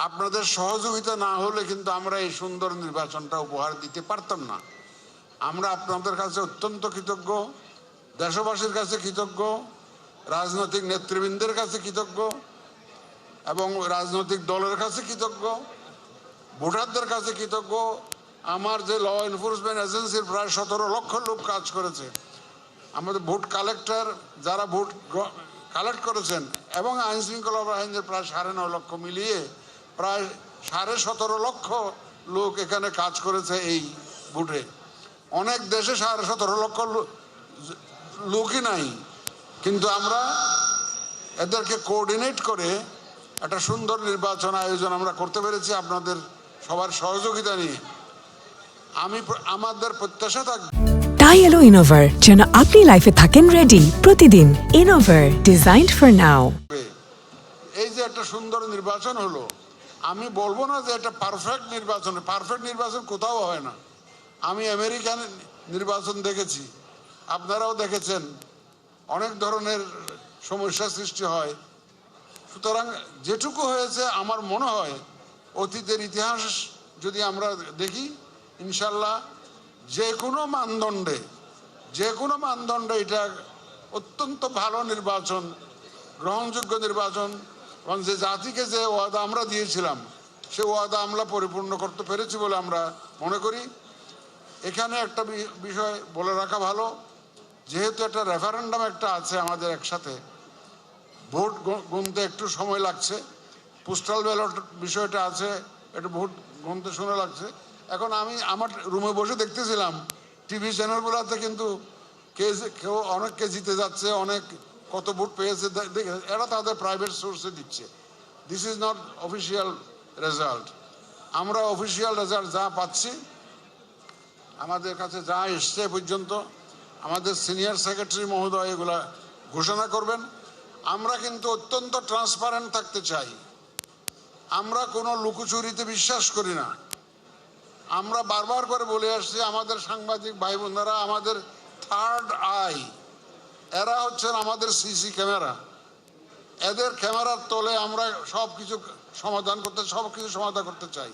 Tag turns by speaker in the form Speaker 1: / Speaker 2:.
Speaker 1: আপনাদের সহযোগিতা না হলে কিন্তু আমরা এই সুন্দর নির্বাচনটা উপহার দিতে পারতাম না। আমরা আপনাদের কাছে অত্যন্ত কৃতজ্ঞ, দেশবাসীর কাছে কৃতজ্ঞ, রাজনৈতিক নেতৃবৃন্দের কাছে কৃতজ্ঞ এবং রাজনৈতিক দলের কাছে কৃতজ্ঞ, ভোটারদের কাছে কৃতজ্ঞ। আমার যে ল এনফোর্সমেন্ট এজেন্সির প্রায় 17 লক্ষ লোক কাজ করেছে, আমাদের ভোট কালেক্টর যারা ভোট কালেক্ট করেছেন এবং আইন শৃঙ্খলা বাহিনীর প্রায় 9.5 লক্ষ মিলিয়ে প্রায় 17.5 লক্ষ লোক এখানে কাজ করেছে এই ভোটে। অনেক দেশে 17.5 লক্ষ লোকই নাই, কিন্তু আমরা এদেরকে কোঅর্ডিনেট করে একটা সুন্দর নির্বাচন আয়োজন আমরা করতে পেরেছি আপনাদের সবার সহযোগিতা নিয়ে। আমাদের প্রত্যাশা থাকবে
Speaker 2: তাই এলো ইনোভার, যেন আপনি লাইফে থাকেন রেডি প্রতিদিন। Innova, designed for now.
Speaker 1: এই যে একটা সুন্দর নির্বাচন হলো, আমি বলবো না যে এটা পারফেক্ট নির্বাচন। পারফেক্ট নির্বাচন কোথাও হয় না। আমি আমেরিকান নির্বাচন দেখেছি, আপনারাও দেখেছেন, অনেক ধরনের সমস্যা সৃষ্টি হয়। সুতরাং যেটুকু হয়েছে আমার মনে হয় অতীতের ইতিহাস যদি আমরা দেখি, ইনশাল্লাহ যে কোনো মানদণ্ডে এটা অত্যন্ত ভালো নির্বাচন, গ্রহণযোগ্য নির্বাচন। এবং যে জাতিকে যে ওয়াদা আমরা দিয়েছিলাম সে ওয়াদা আমরা পরিপূর্ণ করতে পেরেছি বলে আমরা মনে করি। এখানে একটা বিষয় বলে রাখা ভালো, যেহেতু একটা রেফারেন্ডাম একটা আছে আমাদের একসাথে, ভোট গুনতে একটু সময় লাগছে, পোস্টাল ব্যালট বিষয়টা আছে, একটু ভোট গুনতে সময় লাগছে। এখন আমি আমার রুমে বসে দেখতেছিলাম টিভি চ্যানেলগুলোতে, কিন্তু কেউ অনেককে জিতে যাচ্ছে, অনেক কত ভোট পেয়েছে এরা তাদের প্রাইভেট সোর্সে দিচ্ছে। This is not official result. আমরা অফিসিয়াল রেজাল্ট যা পাচ্ছি, আমাদের কাছে যা এসছে পর্যন্ত, আমাদের সিনিয়র সেক্রেটারি মহোদয় এগুলা ঘোষণা করবেন। আমরা কিন্তু অত্যন্ত ট্রান্সপারেন্ট থাকতে চাই। আমরা কোনো লুকোচুরিতে বিশ্বাস করি না। আমরা বারবার করে বলে আসছি, আমাদের সাংবাদিক ভাই বোনেরা আমাদের থার্ড আই, এরা হচ্ছেন আমাদের সিসি ক্যামেরা। এদের ক্যামেরার তলে আমরা সব কিছু সমাধান করতে চাই।